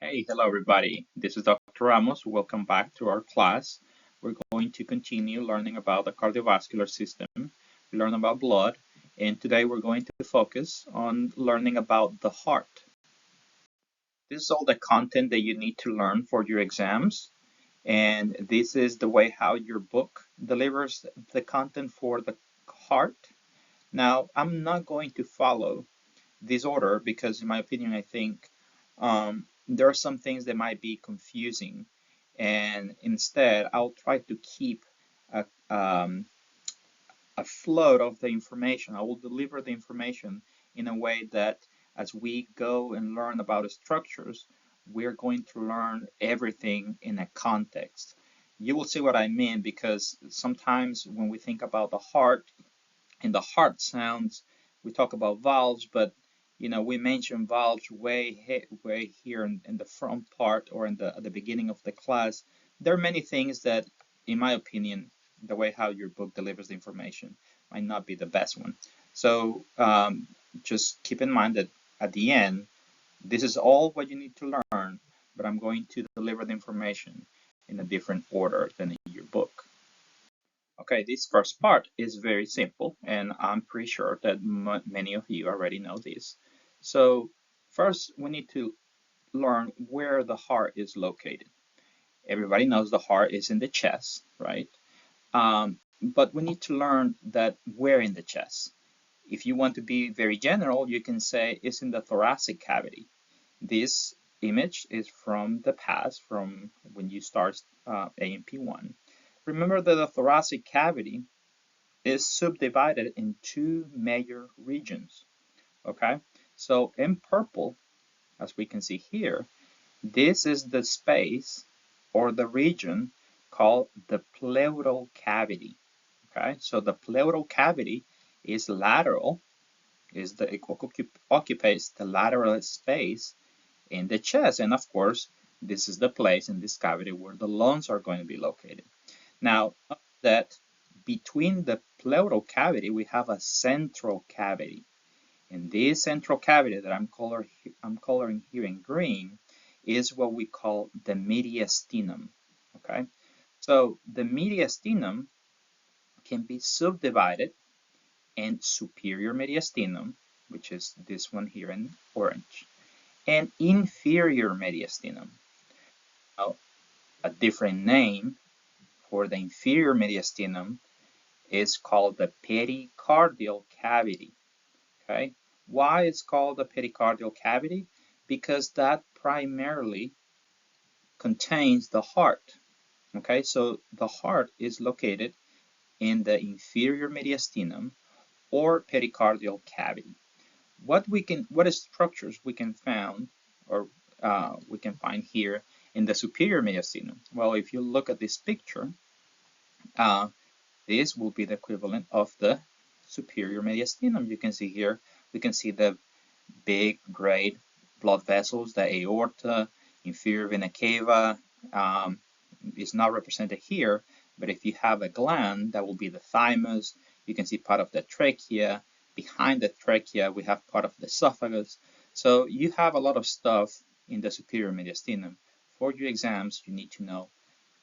Hey, hello everybody. This is Dr. Ramos. Welcome back to our class. We're going to continue learning about the cardiovascular system. We learn about blood, and today we're going to focus on learning about the heart. This is all the content that you need to learn for your exams, and this is the way how your book delivers the content for the heart. Now, I'm not going to follow this order because, in my opinion, I think there are some things that might be confusing, and instead, I'll try to keep a, um, a flow of the information. I will deliver the information in a way that as we go and learn about the structures, we're going to learn everything in a context. You will see what I mean because sometimes when we think about the heart, in the heart sounds, we talk about valves, but we mention valves way here in the front part or at the beginning of the class. There are many things that, in my opinion, the way how your book delivers the information might not be the best one. So just keep in mind that at the end, this is all what you need to learn, but I'm going to deliver the information in a different order than in your book. Okay, this first part is very simple, and I'm pretty sure that many of you already know this. So first, we need to learn where the heart is located. Everybody knows the heart is in the chest, right? But we need to learn that where in the chest. If you want to be very general, you can say it's in the thoracic cavity. This image is from the past, from when you start A&P1. Remember that the thoracic cavity is subdivided in two major regions. Okay, so in purple, as we can see here, this is the space or the region called the pleural cavity. Okay, so the pleural cavity is lateral, it occupies the lateral space in the chest, and of course, this is the place in this cavity where the lungs are going to be located. Now, that between the pleural cavity, we have a central cavity. And this central cavity that I'm coloring here in green is what we call the mediastinum. Okay, so the mediastinum can be subdivided in superior mediastinum, which is this one here in orange, and inferior mediastinum. Now, a different name for the inferior mediastinum is called the pericardial cavity. Okay, why it's called the pericardial cavity? Because that primarily contains the heart. Okay, so the heart is located in the inferior mediastinum or pericardial cavity. What structures we can find or we can find here in the superior mediastinum? Well, if you look at this picture, uh, this will be the equivalent of the superior mediastinum. You can see here, we can see the big, great blood vessels, the aorta, inferior vena cava, is not represented here, but if you have a gland, that will be the thymus. You can see part of the trachea. Behind the trachea, we have part of the esophagus. So you have a lot of stuff in the superior mediastinum. For your exams, you need to know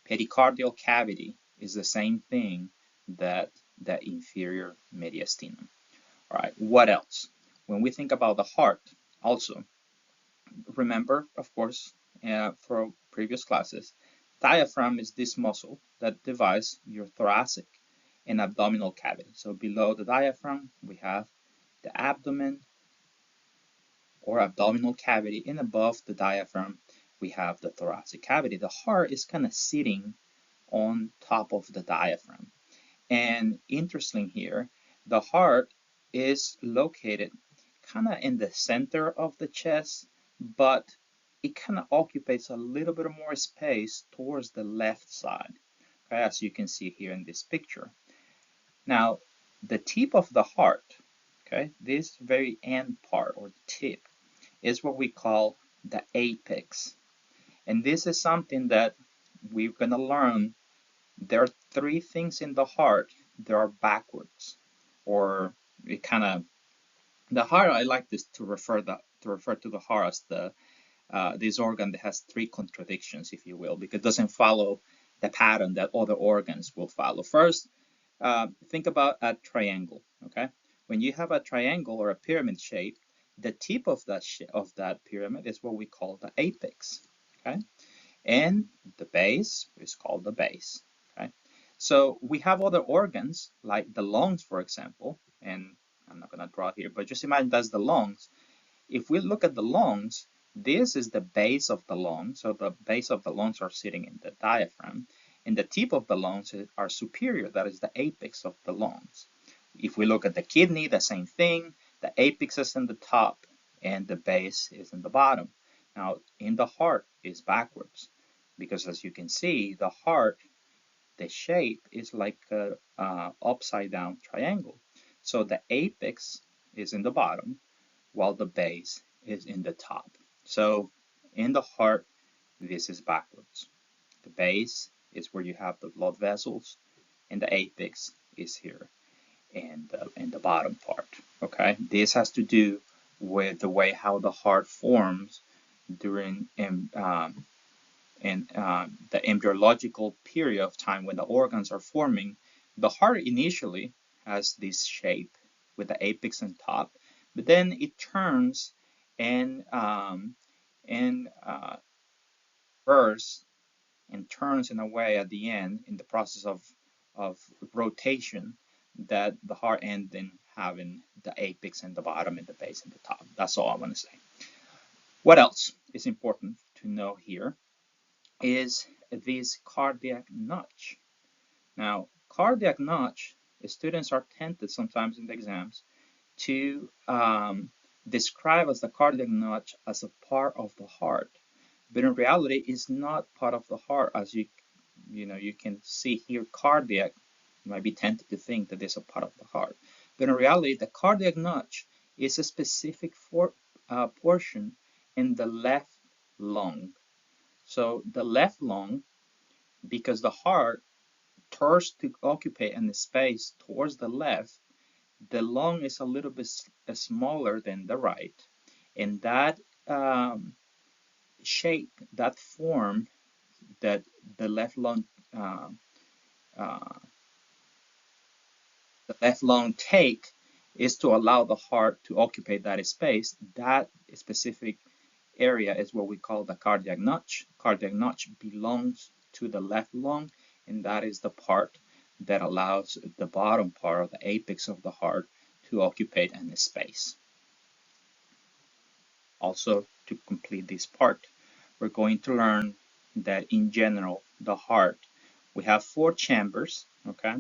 pericardial cavity is the same thing that the inferior mediastinum. All right, what else? When we think about the heart, also remember, of course, for previous classes, diaphragm is this muscle that divides your thoracic and abdominal cavity. So below the diaphragm, we have the abdomen or abdominal cavity, and above the diaphragm, we have the thoracic cavity. The heart is kind of sitting on top of the diaphragm. And interesting here, the heart is located kind of in the center of the chest, but it kind of occupies a little bit more space towards the left side, okay, as you can see here in this picture. Now, the tip of the heart, okay, this very end part or tip is what we call the apex. And this is something that we're going to learn. There are three things in the heart that are backwards, or it kind of the heart. I like this to refer to the heart as this organ that has three contradictions, if you will, because it doesn't follow the pattern that other organs will follow. First, think about a triangle. Okay, when you have a triangle or a pyramid shape, the tip of that pyramid is what we call the apex. Okay, and the base is called the base. Okay, so we have other organs like the lungs, for example, and I'm not going to draw here, but just imagine that's the lungs. If we look at the lungs, this is the base of the lung. So the base of the lungs are sitting in the diaphragm, and the tip of the lungs are superior. That is the apex of the lungs. If we look at the kidney, the same thing. The apex is in the top, and the base is in the bottom. Now, in the heart is backwards, because as you can see, the heart, the shape is like a upside down triangle. So the apex is in the bottom, while the base is in the top. So in the heart, this is backwards. The base is where you have the blood vessels, and the apex is here in the bottom part. Okay, this has to do with the way how the heart forms during the embryological period of time when the organs are forming. The heart initially has this shape with the apex on top, but then it turns and and bursts and turns in a way at the end in the process of rotation that the heart ends in having the apex in the bottom and the base in the top. That's all I want to say. What else is important to know here is this cardiac notch. Now, cardiac notch, students are tempted sometimes in the exams to describe as the cardiac notch as a part of the heart, but in reality, it's not part of the heart. As you can see here, cardiac. You might be tempted to think that it's a part of the heart, but in reality, the cardiac notch is a specific portion in the left lung. So the left lung, because the heart turns to occupy an space towards the left, the lung is a little bit smaller than the right, and that shape, that form that the left lung uh, uh, take is to allow the heart to occupy that space. That specific area is what we call the cardiac notch. Cardiac notch belongs to the left lung, and that is the part that allows the bottom part of the apex of the heart to occupy any space. Also, to complete this part, we're going to learn that in general, the heart, we have four chambers, okay?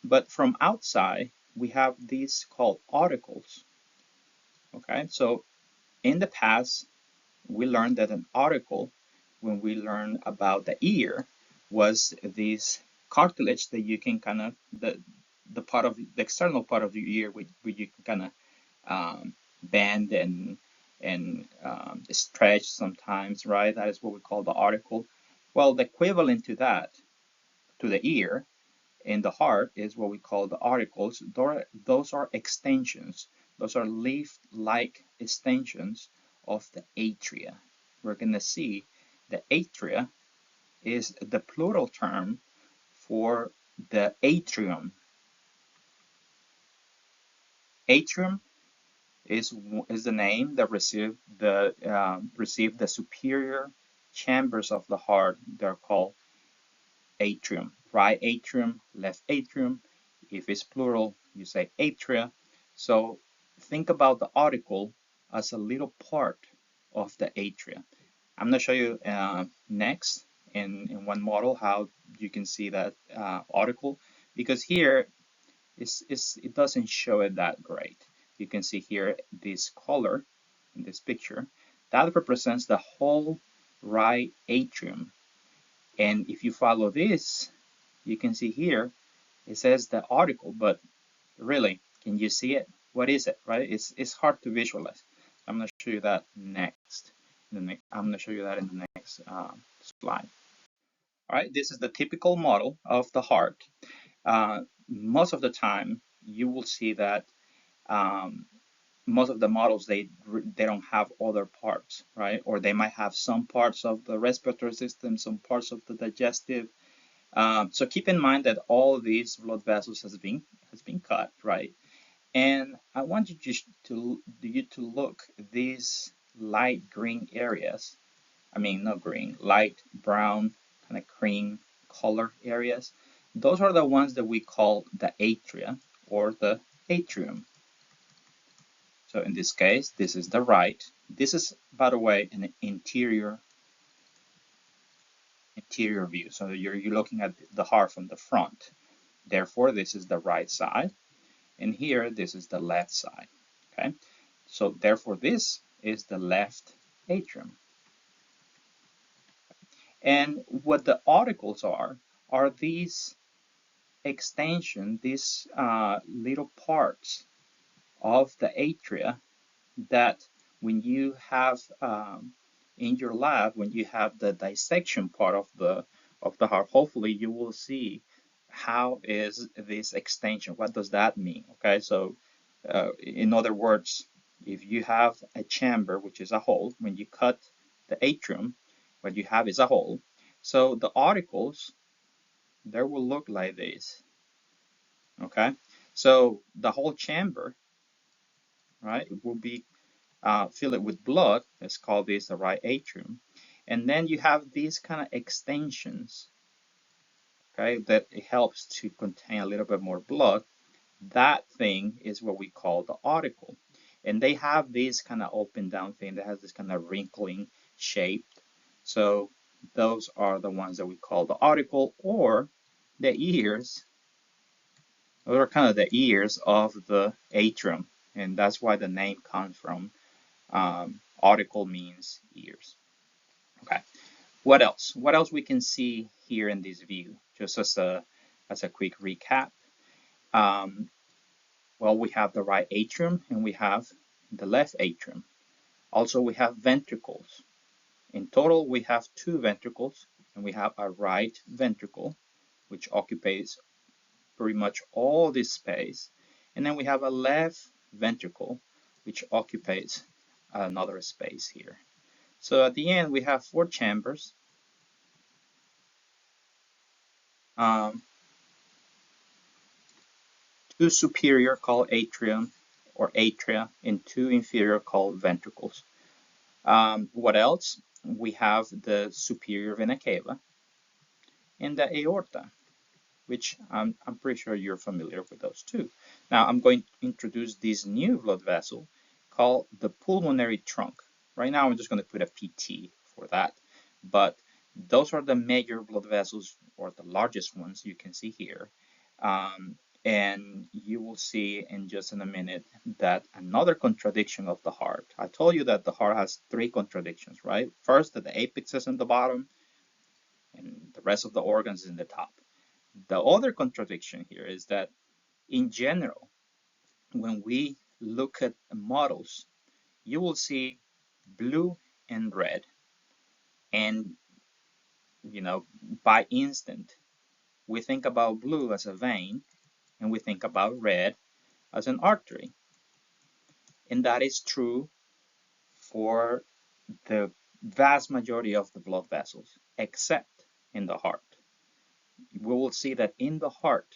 But from outside, we have these called auricles, okay? So in the past, we learned that an auricle, when we learned about the ear, was this cartilage that you can kind of, the part of the external part of the ear where you can kind of bend and stretch sometimes, right? That is what we call the auricle. Well, the equivalent to that, to the ear in the heart, is what we call the auricles. Those are extensions. Those are leaf-like extensions of the atria. We're going to see the atria is the plural term for the atrium. Atrium is the name that received the superior chambers of the heart. They're called atrium. Right atrium, left atrium. If it's plural, you say atria. So think about the auricle as a little part of the atria. I'm going to show you next in one model how you can see that auricle, because here it doesn't show it that great. You can see here this color in this picture that represents the whole right atrium, and if you follow this, you can see here it says the auricle, but really, can you see it? What is it, right? It's hard to visualize. I'm going to show you that next. I'm going to show you that in the next slide. All right, this is the typical model of the heart. Most of the time, you will see that um, most of the models, they don't have other parts, right? Or they might have some parts of the respiratory system, some parts of the digestive. So keep in mind that all these blood vessels has been cut, right? And I want you to look these light green areas. I mean, not green, light brown, kind of cream color areas. Those are the ones that we call the atria or the atrium. So in this case, this is the right. This is, by the way, an interior view. So you're looking at the heart from the front. Therefore, this is the right side. And here, this is the left side. Okay. So therefore, this is the left atrium. And what the articles are these extension, these little parts of the atria that when you have in your lab, when you have the dissection part of the heart, hopefully you will see how is this extension, what does that mean? Okay, so in other words, if you have a chamber, which is a hole, when you cut the atrium, what you have is a hole. So the articles, they will look like this. Okay, so the whole chamber, right, it will be filled with blood. Let's call this the right atrium. And then you have these kind of extensions, okay, that it helps to contain a little bit more blood. That thing is what we call the auricle. And they have this kind of open down thing that has this kind of wrinkling shape. So those are the ones that we call the auricle, or the ears. Those are kind of the ears of the atrium. And that's why the name comes from. Auricle means ears. Okay. What else? What else we can see here in this view? Just as a quick recap. Um, well, we have the right atrium and we have the left atrium. Also, we have ventricles. In total, we have 2 ventricles, and we have a right ventricle, which occupies pretty much all this space. And then we have a left ventricle, which occupies another space here. So at the end, we have 4 chambers. Um, 2 superior called atrium or atria, and 2 inferior called ventricles. What else? We have the superior vena cava and the aorta, which I'm pretty sure you're familiar with those two. Now I'm going to introduce this new blood vessel called the pulmonary trunk. Right now I'm just going to put a PT for that, but those are the major blood vessels, or the largest ones you can see here. And you will see in just in a minute that another contradiction of the heart. I told you that the heart has 3 contradictions, right? First, that the apex is in the bottom and the rest of the organs is in the top. The other contradiction here is that in general, when we look at models, you will see blue and red. And, by instant, we think about blue as a vein and we think about red as an artery. And that is true for the vast majority of the blood vessels, except in the heart. We will see that in the heart,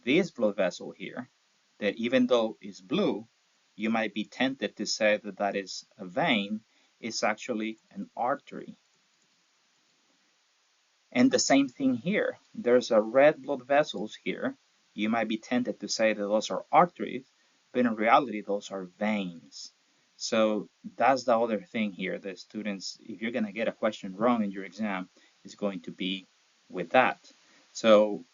this blood vessel here, that even though it's blue, you might be tempted to say that that is a vein, is actually an artery. And the same thing here. There's a red blood vessels here. You might be tempted to say that those are arteries, but in reality, those are veins. So that's the other thing here. The students, if you're going to get a question wrong in your exam, is going to be with that. So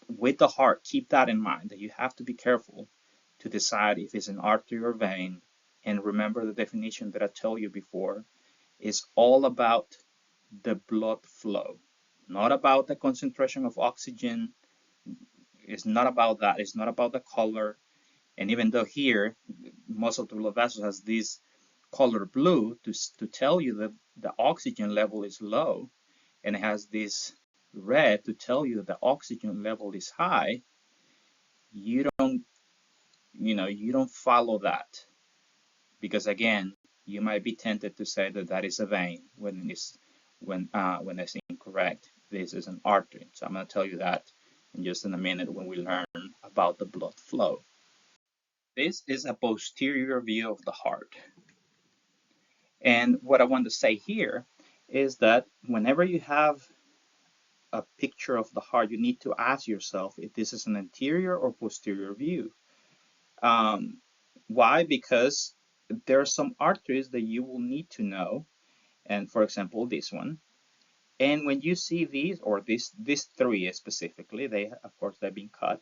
with the heart, keep that in mind, that you have to be careful to decide if it's an artery or vein. And remember the definition that I told you before is all about the blood flow, not about the concentration of oxygen. It's not about that. It's not about the color. And even though here, most of the blood vessels has this color blue to tell you that the oxygen level is low, and it has this red to tell you that the oxygen level is high, you don't you don't follow that, because again, you might be tempted to say that that is a vein when it's incorrect. This is an artery. So I'm going to tell you that in just in a minute when we learn about the blood flow. This is a posterior view of the heart. And what I want to say here is that whenever you have a picture of the heart, you need to ask yourself if this is an anterior or posterior view. Why? Because there are some arteries that you will need to know, and for example, this one. And when you see these, or these three specifically, they of course they've been cut.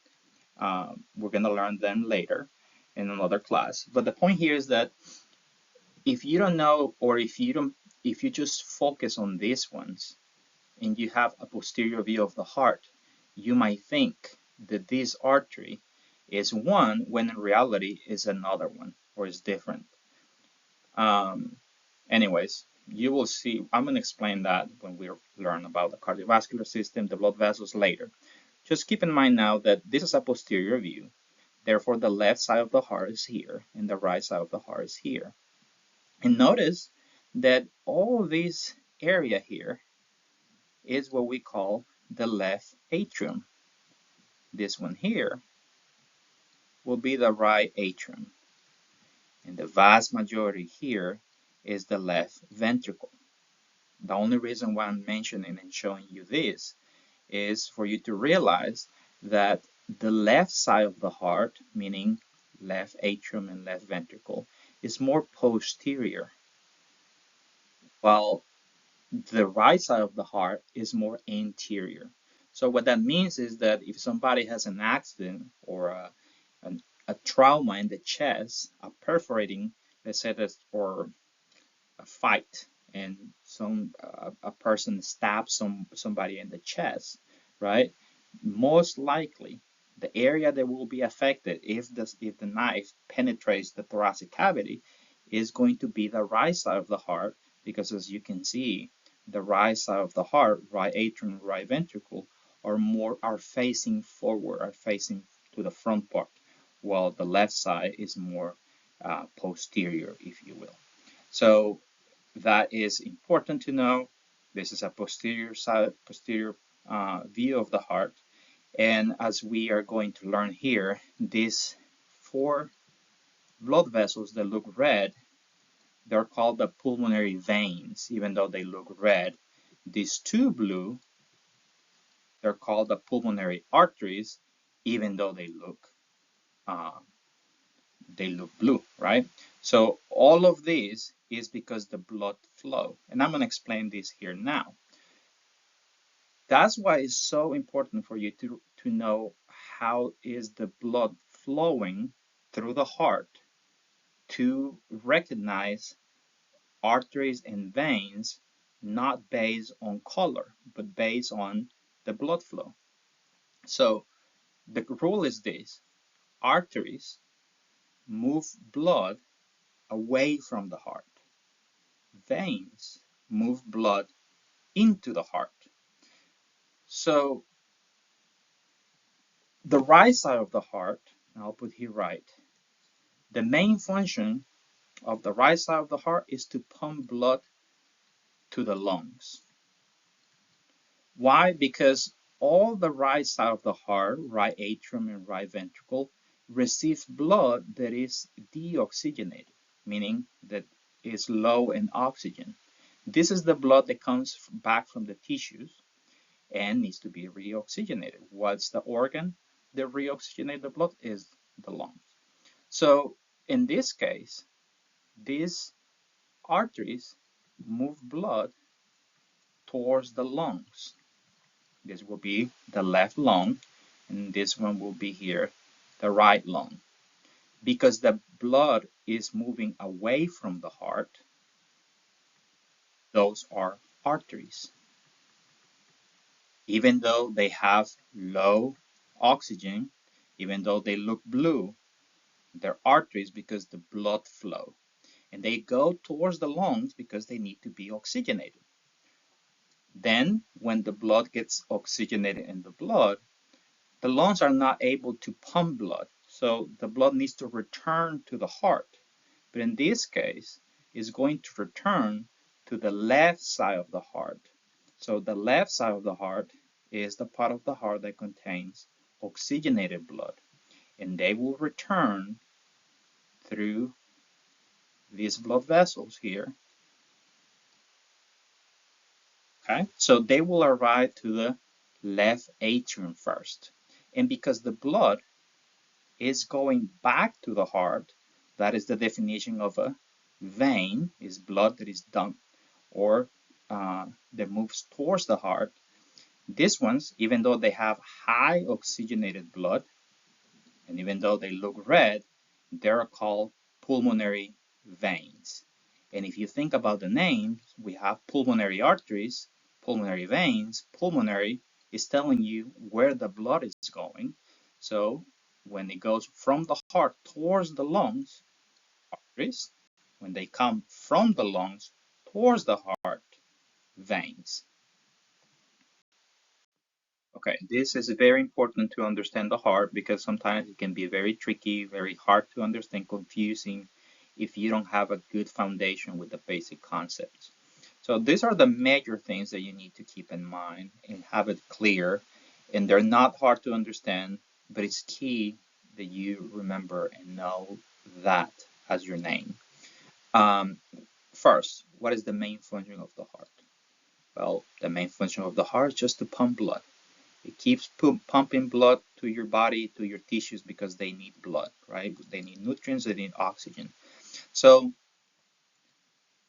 We're gonna learn them later in another class. But the point here is that if you don't know, or if you just focus on these ones, and you have a posterior view of the heart, you might think that this artery is one when in reality is another one, or is different. Anyways, you will see, I'm going to explain that when we learn about the cardiovascular system, the blood vessels later. Just keep in mind now that this is a posterior view. Therefore, the left side of the heart is here, and the right side of the heart is here. And notice that all this area here is what we call the left atrium. This one here will be the right atrium. And the vast majority here is the left ventricle. The only reason why I'm mentioning and showing you this is for you to realize that the left side of the heart, meaning left atrium and left ventricle, is more posterior, while the right side of the heart is more anterior. So what that means is that if somebody has an accident or a trauma in the chest, a perforating, let's say that, or a fight, and a person stabs somebody in the chest, right? Most likely, the area that will be affected if the knife penetrates the thoracic cavity is going to be the right side of the heart, because as you can see, the right side of the heart, right atrium, right ventricle, are facing forward, are facing to the front part, while the left side is more posterior, if you will. So that is important to know. This is a posterior view of the heart. And as we are going to learn here, these four blood vessels that look red, they're called the pulmonary veins, even though they look red. These two blue, they're called the pulmonary arteries, even though uh, they look blue, right? So all of this is because the blood flow. And I'm going to explain this here now. That's why it's so important for you to know how is the blood flowing through the heart, to recognize arteries and veins, not based on color, but based on the blood flow. So the rule is this: arteries move blood away from the heart. Veins move blood into the heart. So the right side of the heart, I'll put here right, the main function of the right side of the heart is to pump blood to the lungs. Why? Because all the right side of the heart, right atrium and right ventricle, receives blood that is deoxygenated, meaning that is low in oxygen. This is the blood that comes back from the tissues and needs to be reoxygenated. What's the organ that reoxygenates the blood? Is the lungs. So in this case, these arteries move blood towards the lungs. This will be the left lung, and this one will be here, the right lung. Because the blood is moving away from the heart, those are arteries. Even though they have low oxygen, even though they look blue, they're arteries because the blood flow. And they go towards the lungs because they need to be oxygenated. Then, when the blood gets oxygenated in the blood, the lungs are not able to pump blood. So the blood needs to return to the heart. But in this case, it's going to return to the left side of the heart. So the left side of the heart is the part of the heart that contains oxygenated blood. And they will return through these blood vessels here. Okay, so they will arrive to the left atrium first. And because the blood is going back to the heart, that is the definition of a vein, is blood that is dumped or that moves towards the heart. These ones, even though they have high oxygenated blood, and even though they look red, they're called pulmonary veins. And if you think about the names, we have pulmonary arteries, pulmonary veins. Pulmonary is telling you where the blood is going. So when it goes from the heart towards the lungs, arteries. When they come from the lungs towards the heart, veins. Okay, this is very important to understand the heart because sometimes it can be very tricky, very hard to understand, confusing if you don't have a good foundation with the basic concepts. So these are the major things that you need to keep in mind and have it clear. And they're not hard to understand, but it's key that you remember and know that as your name. First, what is the main function of the heart? Well, the main function of the heart is just to pump blood. It keeps pumping blood to your body, to your tissues, because they need blood, right? They need nutrients, they need oxygen. So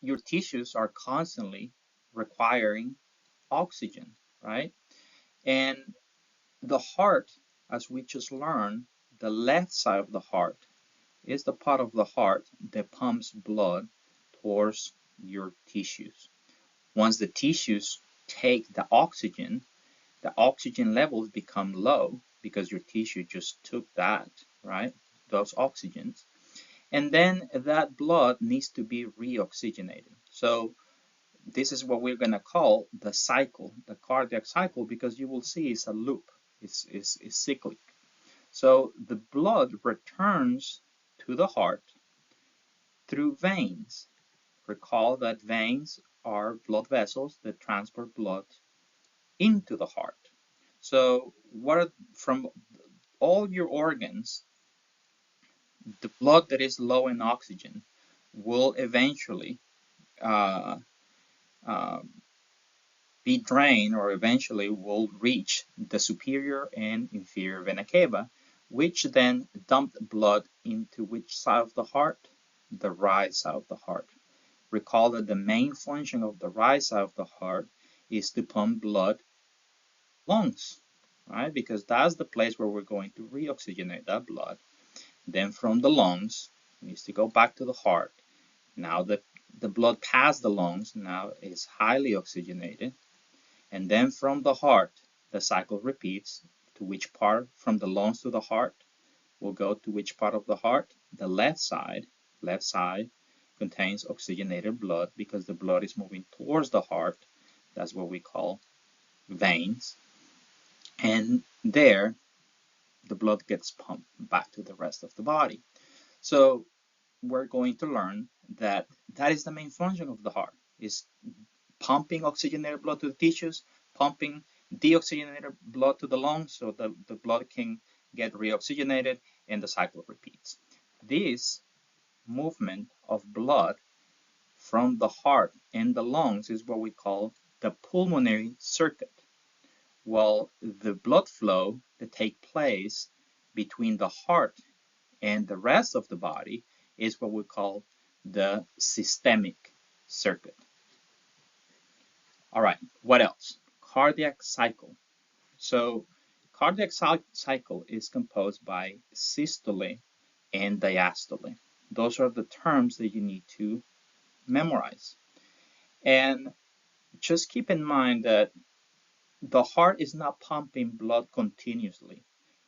your tissues are constantly requiring oxygen, right? And the heart, as we just learned, the left side of the heart is the part of the heart that pumps blood towards your tissues. Once the tissues take the oxygen levels become low because your tissue just took that, right? Those oxygens. And then that blood needs to be reoxygenated. So this is what we're going to call the cycle, the cardiac cycle, because you will see it's a loop. It's cyclic. So the blood returns to the heart through veins. Recall that veins are blood vessels that transport blood into the heart. So from all your organs, the blood that is low in oxygen will eventually uh, uh, be drained or eventually will reach the superior and inferior vena cava, which then dump blood into which side of the heart? The right side of the heart. Recall that the main function of the right side of the heart is to pump blood lungs, right? Because that's the place where we're going to reoxygenate that blood. Then from the lungs, it needs to go back to the heart. Now the blood past the lungs now is highly oxygenated. And then from the heart, the cycle repeats to which part from the lungs to the heart will go to which part of the heart? The left side. Left side contains oxygenated blood because the blood is moving towards the heart. That's what we call veins. And there, the blood gets pumped back to the rest of the body. So we're going to learn that that is the main function of the heart, is pumping oxygenated blood to the tissues, pumping deoxygenated blood to the lungs so the blood can get reoxygenated and the cycle repeats. This movement of blood from the heart and the lungs is what we call the pulmonary circuit. Well, the blood flow that takes place between the heart and the rest of the body is what we call the systemic circuit. All right, what else? Cardiac cycle. So cardiac cycle is composed by systole and diastole. Those are the terms that you need to memorize. And just keep in mind that the heart is not pumping blood continuously.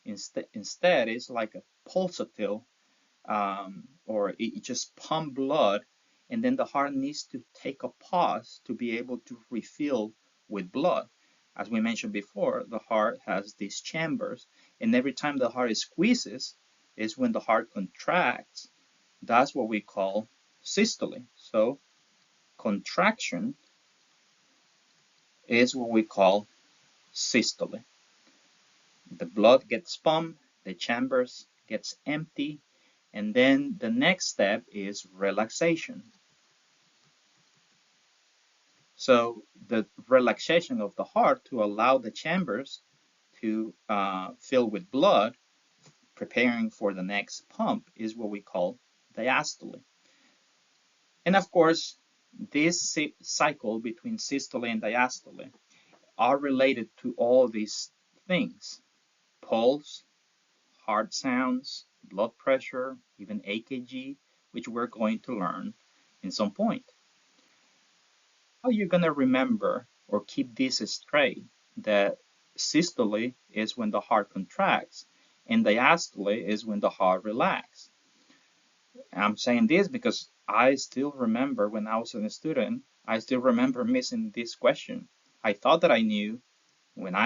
Instead, it's like a pulsatile, or it just pump blood, and then the heart needs to take a pause to be able to refill with blood. As we mentioned before, the heart has these chambers, and every time the heart squeezes, is when the heart contracts. That's what we call systole. So contraction is what we call systole. The blood gets pumped, the chambers gets empty, and then the next step is relaxation. So the relaxation of the heart to allow the chambers to fill with blood, preparing for the next pump, is what we call diastole. And of course, this cycle between systole and diastole are related to all these things: pulse, heart sounds, blood pressure, even AKG, which we're going to learn in some point. How are you going to remember or keep this straight that systole is when the heart contracts and diastole is when the heart relaxes? I'm saying this because I still remember when I was a student, I still remember missing this question. I thought that I knew. When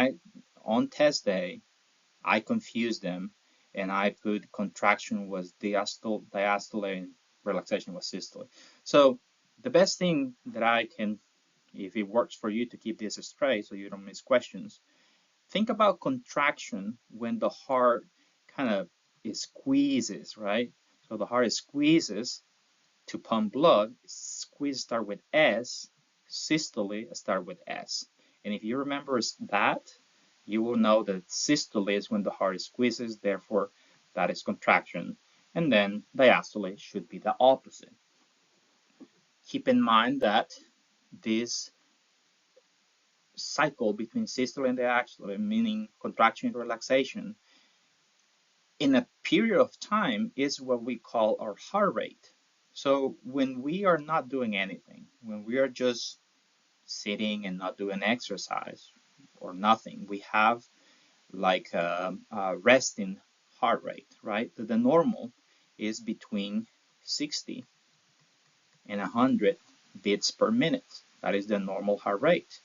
on test day, I confused them and I put contraction was diastole, and relaxation was systole. So the best thing that I can, if it works for you to keep this straight so you don't miss questions, think about contraction when the heart kind of squeezes, right? So the heart squeezes to pump blood. Squeeze start with S, systole start with S. And if you remember that, you will know that systole is when the heart squeezes, therefore that is contraction. And then diastole should be the opposite. Keep in mind that this cycle between systole and diastole, meaning contraction and relaxation, in a period of time is what we call our heart rate. So when we are not doing anything, when we are just sitting and not doing exercise or nothing, we have like a resting heart rate, right? The normal is between 60 and 100 beats per minute. That is the normal heart rate,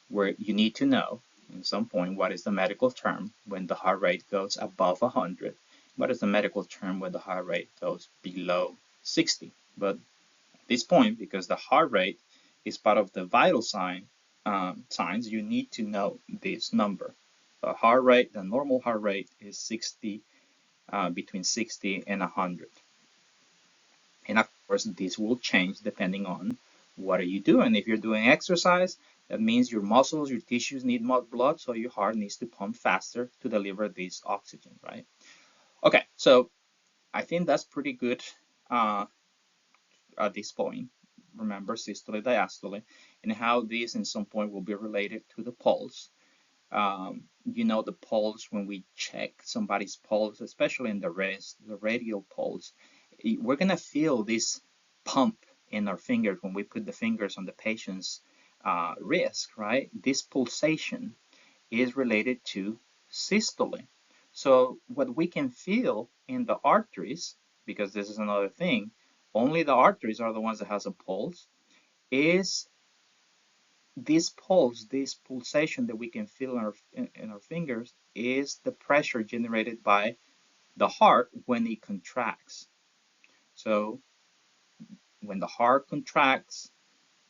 where you need to know at some point what is the medical term when the heart rate goes above 100. What is the medical term when the heart rate goes below 60? But at this point, because the heart rate is part of the vital signs, you need to know this number. The normal heart rate is 60, between 60 and 100. And of course, this will change depending on what are you doing. If you're doing exercise, that means your muscles, your tissues need more blood, so your heart needs to pump faster to deliver this oxygen, right? Okay, so I think that's pretty good at this point. Remember systole, diastole, and how these in some point will be related to the pulse. The pulse, when we check somebody's pulse, especially in the wrist, the radial pulse, we're going to feel this pump in our fingers when we put the fingers on the patient's wrist, right? This pulsation is related to systole. So what we can feel in the arteries, because this is another thing, only the arteries are the ones that has a pulse, is this pulse, this pulsation that we can feel in our fingers is the pressure generated by the heart when it contracts. So when the heart contracts,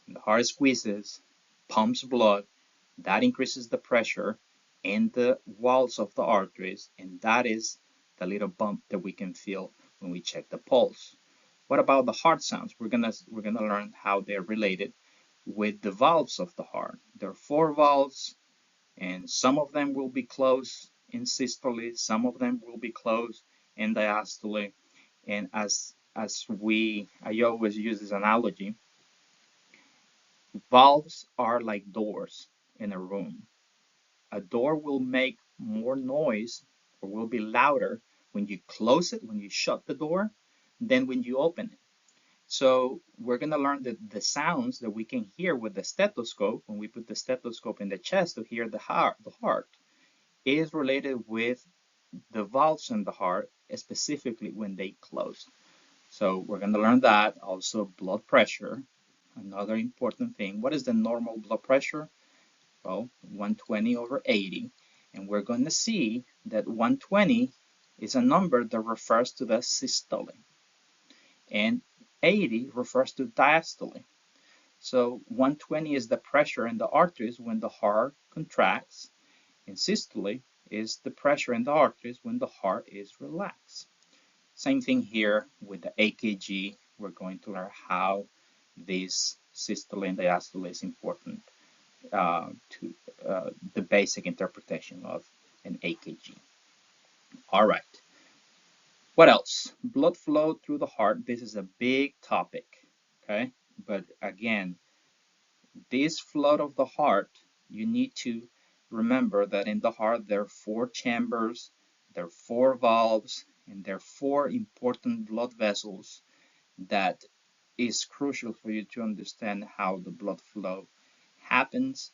the heart squeezes, pumps blood, that increases the pressure in the walls of the arteries, and that is the little bump that we can feel when we check the pulse. What about the heart sounds? We're gonna learn how they're related with the valves of the heart. There are 4 valves, and some of them will be closed in systole, some of them will be closed in diastole. And I always use this analogy, valves are like doors in a room. A door will make more noise or will be louder when you close it, when you shut the door, than when you open it. So we're going to learn the sounds that we can hear with the stethoscope when we put the stethoscope in the chest to hear the heart is related with the valves in the heart, specifically when they close. So we're going to learn that. Also, blood pressure, another important thing. What is the normal blood pressure? Well, 120/80. And we're going to see that 120 is a number that refers to the systole, and 80 refers to diastole. So 120 is the pressure in the arteries when the heart contracts, and systole is the pressure in the arteries when the heart is relaxed. Same thing here with the AKG. We're going to learn how this systole and diastole is important to the basic interpretation of an AKG. All right. What else? Blood flow through the heart. This is a big topic, okay? But again, this flow of the heart, you need to remember that in the heart there are 4 chambers, there are 4 valves, and there are 4 important blood vessels that is crucial for you to understand how the blood flow happens.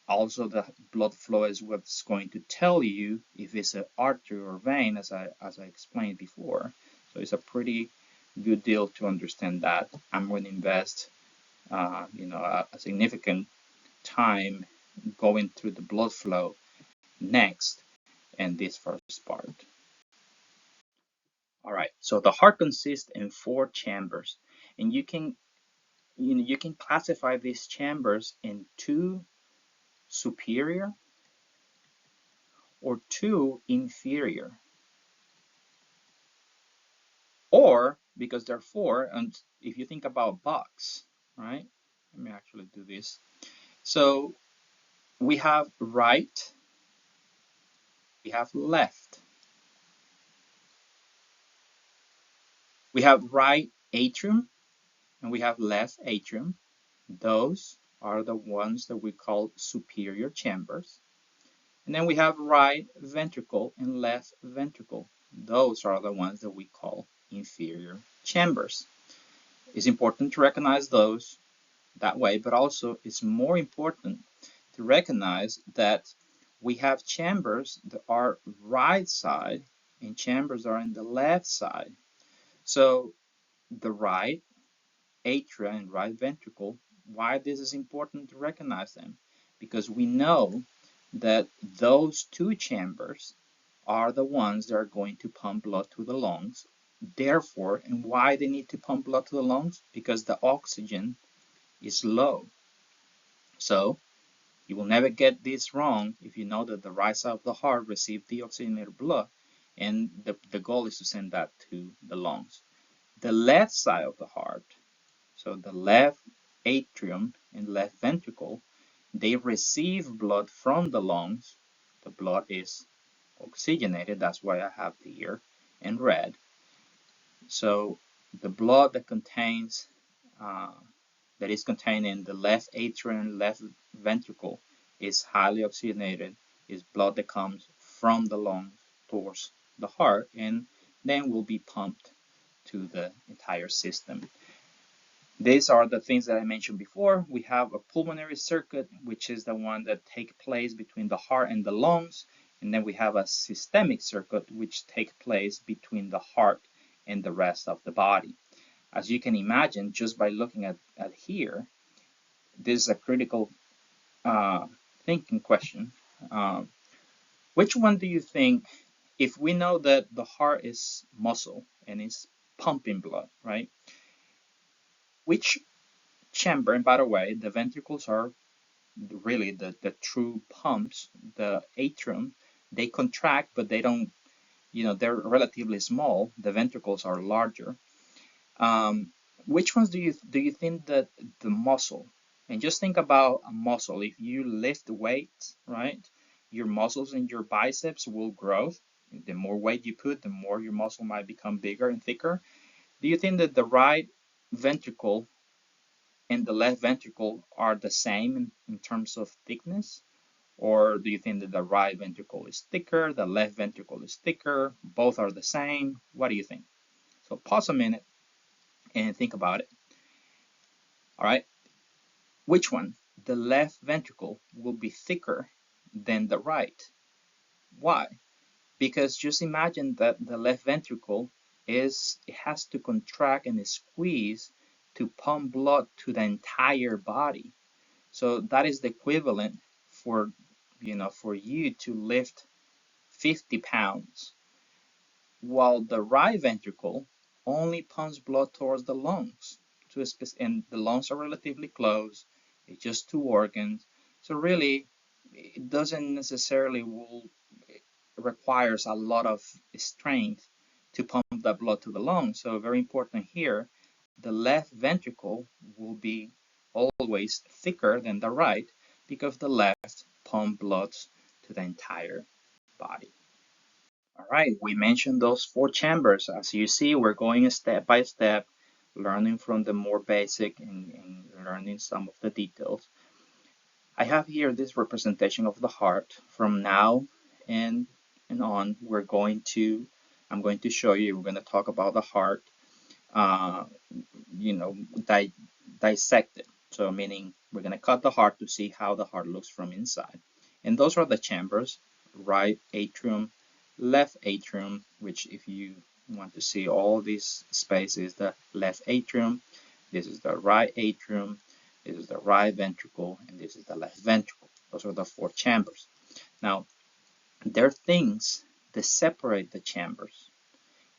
Also, the blood flow is what's going to tell you if it's an artery or vein, as I explained before. So it's a pretty good deal to understand that. I'm going to invest, a significant time going through the blood flow next in this first part. All right. So the heart consists in 4 chambers, and you can classify these chambers in 2 superior or 2 inferior. Or, because there are 4, and if you think about box, right? Let me actually do this. So we have right, we have left. We have right atrium and we have left atrium. Those are the ones that we call superior chambers. And then we have right ventricle and left ventricle. Those are the ones that we call inferior chambers. It's important to recognize those that way, but also it's more important to recognize that we have chambers that are right side and chambers are in the left side. So the right atria and right ventricle, why this is important to recognize them? Because we know that those 2 chambers are the ones that are going to pump blood to the lungs. Therefore, and why they need to pump blood to the lungs? Because the oxygen is low. So you will never get this wrong if you know that the right side of the heart receives deoxygenated blood, and the goal is to send that to the lungs. The left side of the heart, so the left atrium and left ventricle, they receive blood from the lungs. The blood is oxygenated, that's why I have it here in red. So the blood that is contained in the left atrium and left ventricle is highly oxygenated, is blood that comes from the lungs towards the heart and then will be pumped to the entire system. These are the things that I mentioned before. We have a pulmonary circuit, which is the one that takes place between the heart and the lungs. And then we have a systemic circuit, which takes place between the heart and the rest of the body. As you can imagine, just by looking at here, this is a critical thinking question. Which one do you think, if we know that the heart is muscle and is pumping blood, right? Which chamber, and by the way, the ventricles are really the true pumps. The atrium, they contract, but they don't, they're relatively small. The ventricles are larger. Which ones do you think that the muscle? And just think about a muscle. If you lift weights, right, your muscles in your biceps will grow. The more weight you put, the more your muscle might become bigger and thicker. Do you think that the right ventricle and the left ventricle are the same in terms of thickness? Or do you think that the right ventricle is thicker, the left ventricle is thicker, both are the same? What do you think? So pause a minute and think about it. All right. Which one? The left ventricle will be thicker than the right. Why? Because just imagine that the left ventricle it has to contract and squeeze to pump blood to the entire body. So that is the equivalent for for you to lift 50 pounds. while the right ventricle only pumps blood towards the lungs. And the lungs are relatively close. It's just two organs. So really, it doesn't necessarily requires a lot of strength to pump that blood to the lungs. So very important here, the left ventricle will be always thicker than the right because the left pump blood to the entire body. All right, we mentioned those four chambers. As you see, we're going step by step, learning from the more basic and learning some of the details. I have here this representation of the heart. From now and on, I'm going to show you, we're going to talk about the heart, uh, you know, dissect it. So meaning we're going to cut the heart to see how the heart looks from inside. And those are the chambers, right atrium, left atrium, which if you want to see all these spaces, the left atrium, this is the right atrium, this is the right ventricle, and this is the left ventricle. Those are the four chambers. Now, there are things that separate the chambers,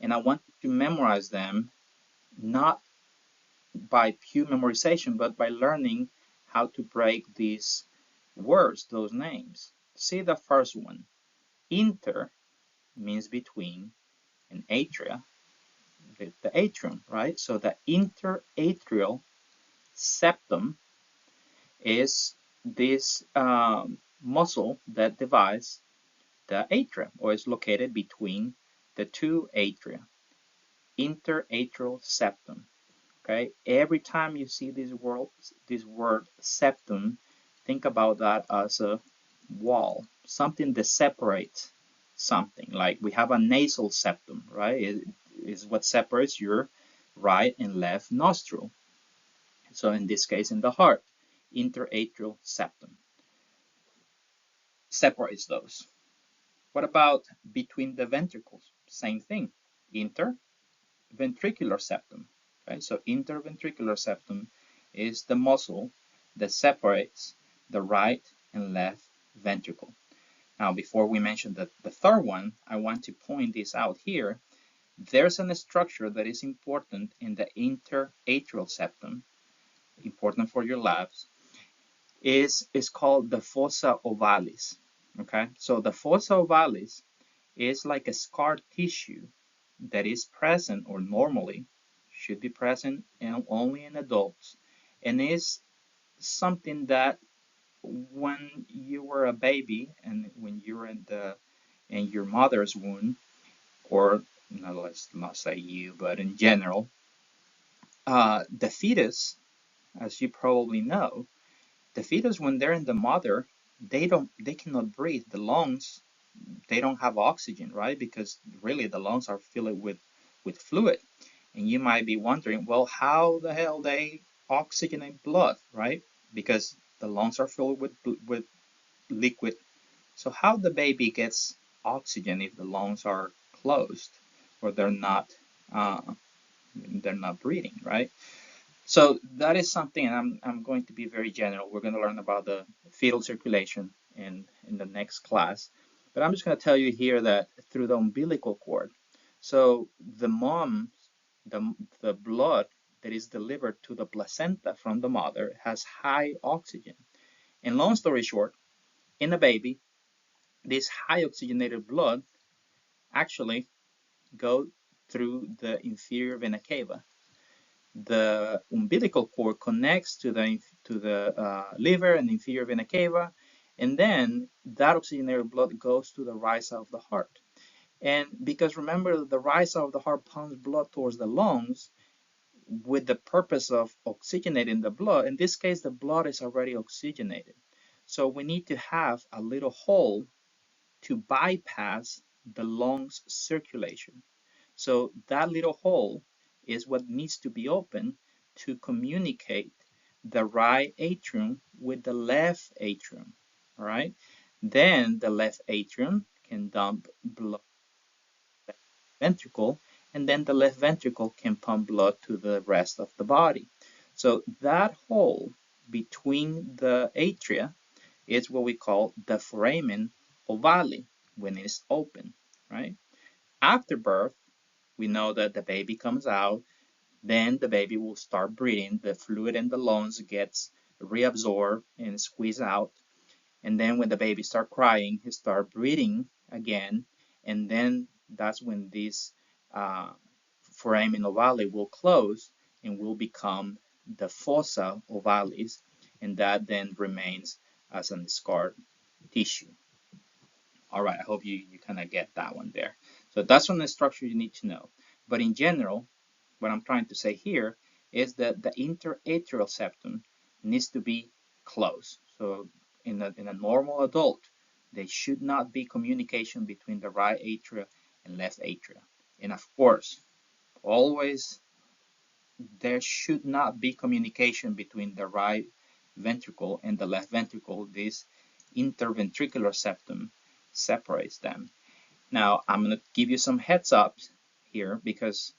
and I want you to memorize them not by pure memorization, but by learning how to break these words, those names. See the first one. Inter means between, and atria, the atrium, right? So the interatrial septum is this muscle that divides the atria, or is located between the two atria. Interatrial septum. Okay, every time you see this word septum, think about that as a wall, something that separates something. Like we have a nasal septum, right? It is what separates your right and left nostril. So in this case, in the heart, interatrial septum separates those. What about between the ventricles? Same thing, interventricular septum. Okay, so interventricular septum is the muscle that separates the right and left ventricle. Now, before we mention the third one, I want to point this out here. There's a structure that is important in the interatrial septum, important for your labs, is called the fossa ovalis. Okay, so the fossa ovalis is like a scar tissue that is present, or normally should be present only in adults, and is something that when you were a baby and when you were in your mother's womb, or no, let's not say you, but in general, the fetus, as you probably know, the fetus when they're in the mother, they cannot breathe. The lungs, they don't have oxygen, right? Because really the lungs are filled with fluid. And you might be wondering, well, how the hell they oxygenate blood, right? Because the lungs are filled with liquid. So how the baby gets oxygen if the lungs are closed, or uh, they're not breathing, right? So that is something, and I'm going to be very general. We're going to learn about the fetal circulation in the next class. But I'm just going to tell you here that through the umbilical cord, so the mom, the, the blood that is delivered to the placenta from the mother has high oxygen. And long story short, in a baby, this high oxygenated blood actually go through the inferior vena cava. The umbilical cord connects to the liver and inferior vena cava, and then that oxygenated blood goes to the right side of the heart. And because remember, the right side of the heart pumps blood towards the lungs with the purpose of oxygenating the blood. In this case, the blood is already oxygenated. So we need to have a little hole to bypass the lungs circulation. So that little hole is what needs to be open to communicate the right atrium with the left atrium. All right. Then the left atrium can dump blood to the ventricle, and then the left ventricle can pump blood to the rest of the body. So that hole between the atria is what we call the foramen ovale when it's open, right? After birth, we know that the baby comes out, then the baby will start breathing, the fluid in the lungs gets reabsorbed and squeezed out, and then when the baby start crying, he start breathing again, and then that's when this uh, foramen ovale will close and will become the fossa ovalis, and that then remains as an scar tissue. All right, I hope you kind of get that one there. So that's one of the structure you need to know. But in general, what I'm trying to say here is that the interatrial septum needs to be closed. So in a normal adult, there should not be communication between the right atria and left atria. And of course, always there should not be communication between the right ventricle and the left ventricle. This interventricular septum separates them. Now, I'm going to give you some heads up here because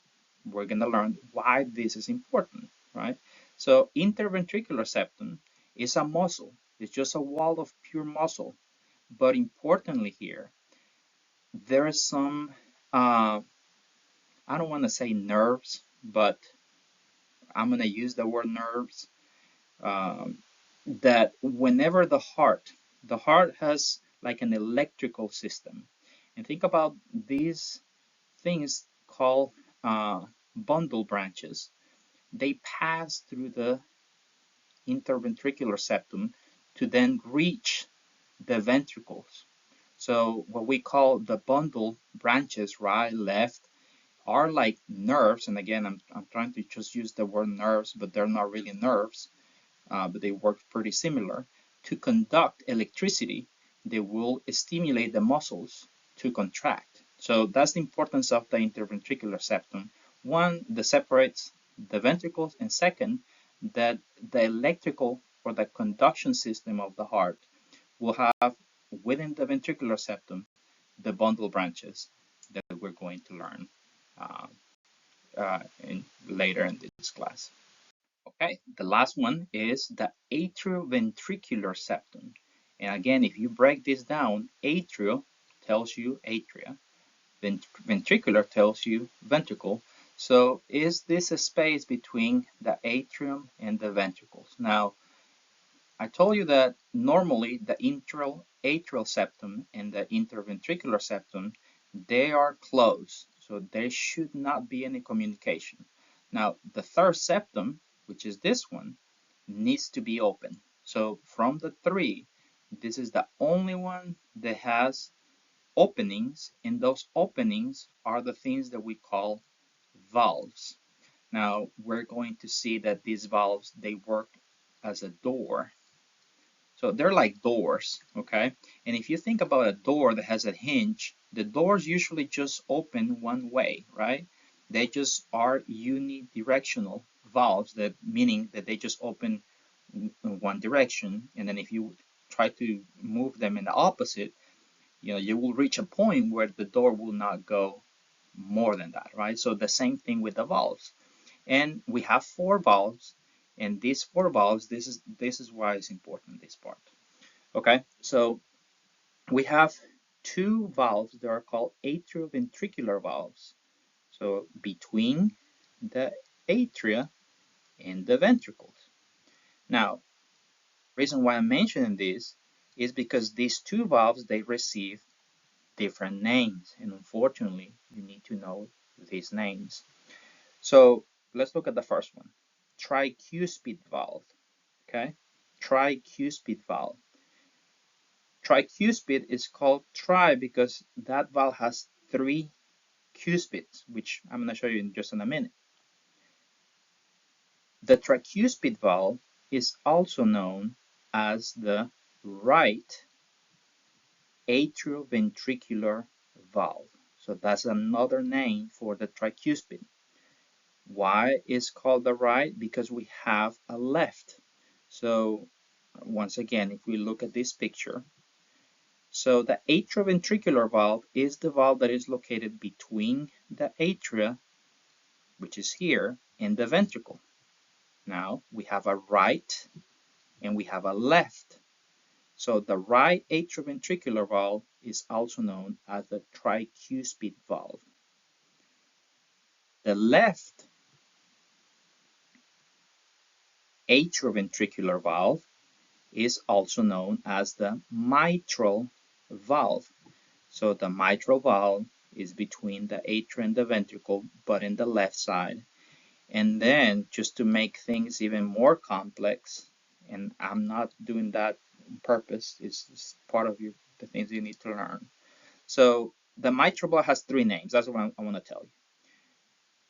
we're going to learn why this is important, right? So, interventricular septum is a muscle. It's just a wall of pure muscle. But importantly here, there is some, I don't want to say nerves, but I'm going to use the word nerves, um, that whenever the heart has like an electrical system. And think about these things called bundle branches. They pass through the interventricular septum to then reach the ventricles. So what we call the bundle branches, right, left, are like nerves. And again, I'm trying to just use the word nerves, but they're not really nerves, but they work pretty similar. To conduct electricity, they will stimulate the muscles to contract. So that's the importance of the interventricular septum. One, that separates the ventricles, and second, that the electrical or the conduction system of the heart will have within the ventricular septum the bundle branches that we're going to learn uh, later in this class. Okay, the last one is the atrioventricular septum. And again, if you break this down, atrio tells you atria, ventricular tells you ventricle. So is this a space between the atrium and the ventricles? Now, I told you that normally the atrial septum and the interventricular septum, they are closed. So there should not be any communication. Now, the third septum, which is this one, needs to be open. So from the three, this is the only one that has openings, and those openings are the things that we call valves. Now, we're going to see that these valves, they work as a door. So they're like doors, okay? And if you think about a door that has a hinge, the doors usually just open one way, right? They just are unidirectional valves, that meaning that they just open in one direction. And then if you try to move them in the opposite, you will reach a point where the door will not go more than that, right? So the same thing with the valves. And we have four valves, and these four valves, this is why it's important, this part. Okay, so we have two valves that are called atrioventricular valves. So between the atria and the ventricles. Now, reason why I'm mentioning this is because these two valves, they receive different names, and unfortunately, you need to know these names. So let's look at the first one, tricuspid valve. Okay, tricuspid valve. Tricuspid is called tri because that valve has three cuspids, which I'm going to show you in just in a minute. The tricuspid valve is also known as the right atrioventricular valve. So that's another name for the tricuspid. Why is called the right? Because we have a left. So once again, if we look at this picture, so the atrioventricular valve is the valve that is located between the atria, which is here, and the ventricle. Now we have a right and we have a left. So the right atrioventricular valve is also known as the tricuspid valve. The left atrioventricular valve is also known as the mitral valve. So the mitral valve is between the atrium and the ventricle, but in the left side. And then just to make things even more complex, and I'm not doing that on purpose, it's part of the things you need to learn. So the mitral valve has three names. That's what I want to tell you.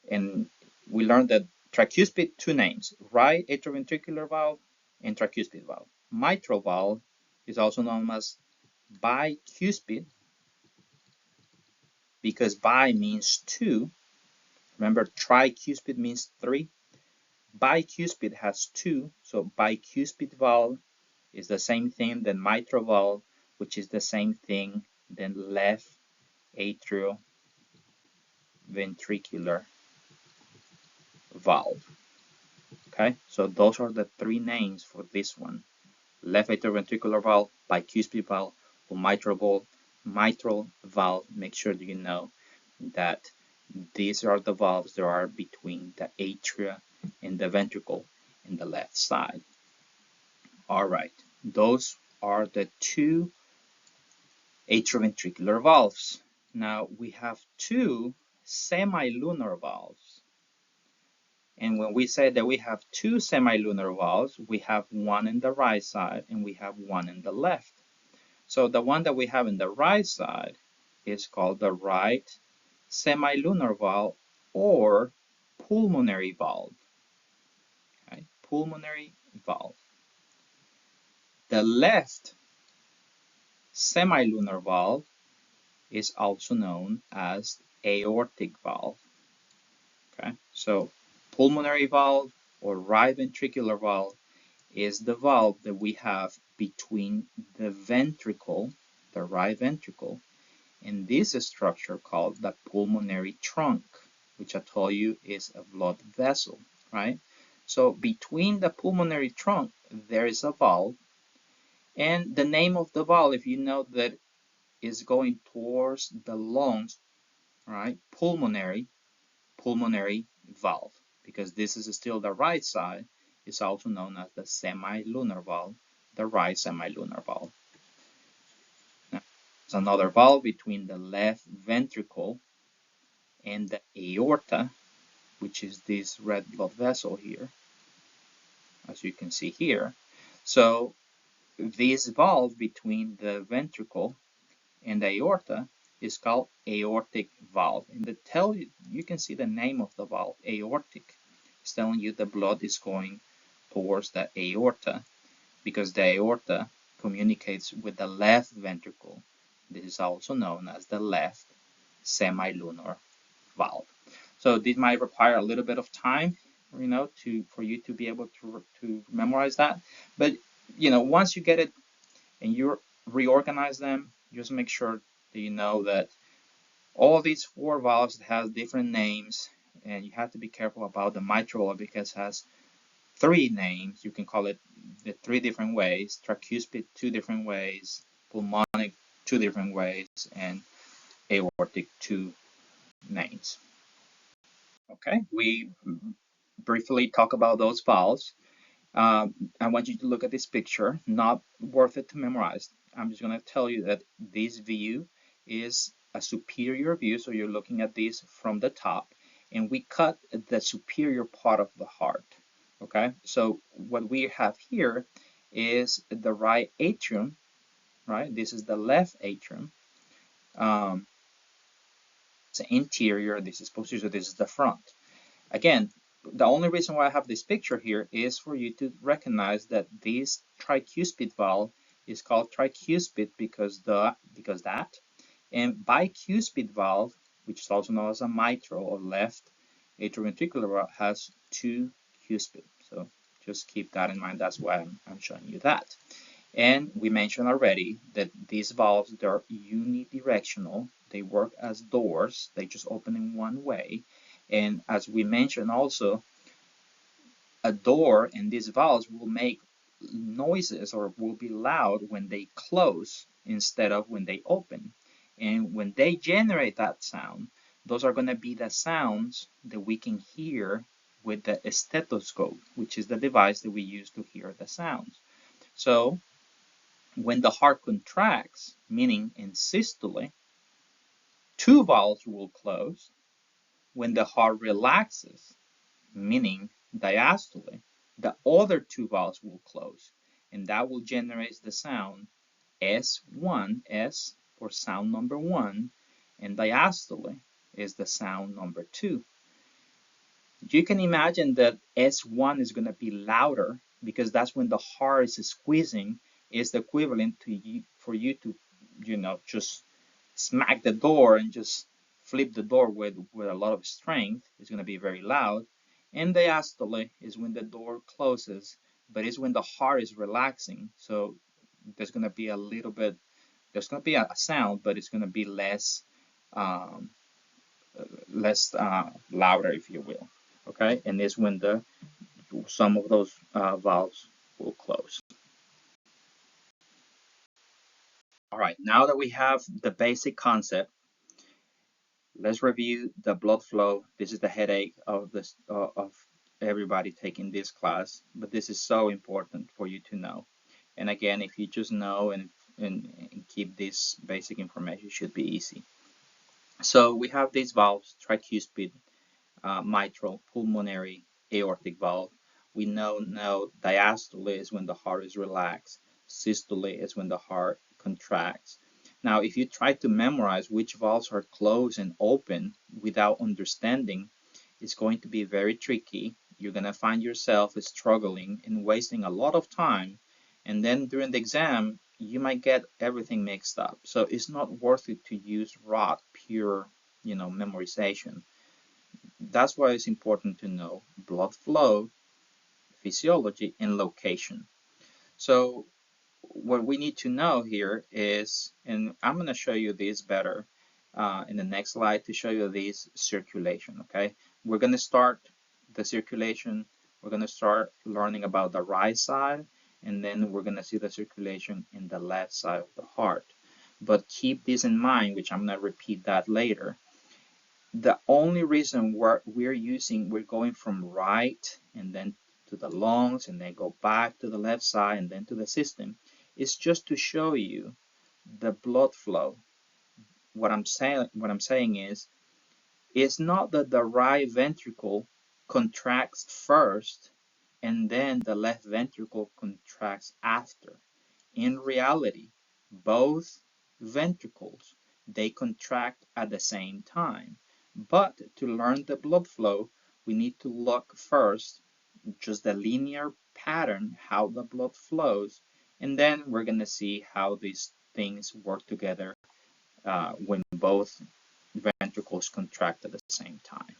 And we learned that tricuspid, two names, right atrioventricular valve and tricuspid valve. Mitral valve is also known as bicuspid because bi means two. Remember, tricuspid means three. Bicuspid has two, so bicuspid valve is the same thing than mitral valve, which is the same thing than left atrioventricular valve. Okay, so those are the three names for this one: left atrioventricular valve, bicuspid valve, or mitral valve. Make sure that you know that these are the valves that are between the atria and the ventricle in the left side. All right, those are the two atrioventricular valves. Now we have two semilunar valves. And when we say that we have two semilunar valves, we have one in the right side and we have one in the left. So the one that we have in the right side is called the right semilunar valve or pulmonary valve. Okay? Pulmonary valve. The left semilunar valve is also known as aortic valve. Okay, so pulmonary valve or right ventricular valve is the valve that we have between the ventricle, the right ventricle, and this structure called the pulmonary trunk, which I told you is a blood vessel, right? So between the pulmonary trunk, there is a valve, and the name of the valve, if you know that is going towards the lungs, right? Pulmonary valve, because this is still the right side, is also known as the semilunar valve, the right semilunar valve. Now, there's another valve between the left ventricle and the aorta, which is this red blood vessel here, as you can see here. So this valve between the ventricle and the aorta is called aortic valve. And you can see the name of the valve, aortic. It's telling you the blood is going towards the aorta because the aorta communicates with the left ventricle. This is also known as the left semilunar valve. So this might require a little bit of time, for you to be able to memorize that. But once you get it and you reorganize them, just make sure that you know that all these four valves have different names, and you have to be careful about the mitral because it has three names. You can call it the three different ways: tricuspid, two different ways; pulmonic, two different ways; and aortic, two names. Okay, we briefly talk about those valves. I want you to look at this picture, not worth it to memorize. I'm just going to tell you that this view is a superior view, so you're looking at this from the top, and we cut the superior part of the heart. Okay, so what we have here is the right atrium, right? This is the left atrium. It's interior, this is posterior, so this is the front. Again, the only reason why I have this picture here is for you to recognize that this tricuspid valve is called tricuspid because that, and bicuspid valve, which is also known as a mitral or left atrioventricular valve, has two cuspid. So just keep that in mind. That's why I'm showing you that. And we mentioned already that these valves, they're unidirectional. They work as doors. They just open in one way. And as we mentioned also, a door and these valves will make noises or will be loud when they close instead of when they open. And when they generate that sound, those are going to be the sounds that we can hear with the stethoscope, which is the device that we use to hear the sounds. So when the heart contracts, meaning in systole, two valves will close. When the heart relaxes, meaning diastole, the other two valves will close, and that will generate the sound S1, S for sound number 1, and diastole is the sound number 2. You can imagine that S1 is going to be louder because that's when the heart is squeezing. Is the equivalent to you, for you to, just smack the door and just flip the door with a lot of strength. It's going to be very loud. And diastole is when the door closes, but it's when the heart is relaxing. So there's going to be a little bit, there's going to be a sound, but it's going to be less, louder, if you will. Okay, and it's when some of those valves will close. All right, now that we have the basic concept, let's review the blood flow. This is the headache of this of everybody taking this class, but this is so important for you to know. And again, if you just know and keep this basic information, it should be easy. So we have these valves: tricuspid, mitral, pulmonary, aortic valve. We know now diastole is when the heart is relaxed. Systole is when the heart contracts. Now, if you try to memorize which valves are closed and open without understanding, it's going to be very tricky. You're going to find yourself struggling and wasting a lot of time. And then during the exam, you might get everything mixed up. So it's not worth it to use raw, pure, memorization. That's why it's important to know blood flow, physiology, and location. So what we need to know here is, and I'm going to show you this better in the next slide to show you this circulation, okay? We're going to start the circulation. We're going to start learning about the right side, and then we're going to see the circulation in the left side of the heart. But keep this in mind, which I'm going to repeat that later. The only reason we're going from right and then to the lungs and then go back to the left side and then to the system is just to show you the blood flow. What I'm saying is, it's not that the right ventricle contracts first and then the left ventricle contracts after. In reality, both ventricles, they contract at the same time. But to learn the blood flow, we need to look first just the linear pattern, how the blood flows, and then we're going to see how these things work together when both ventricles contract at the same time.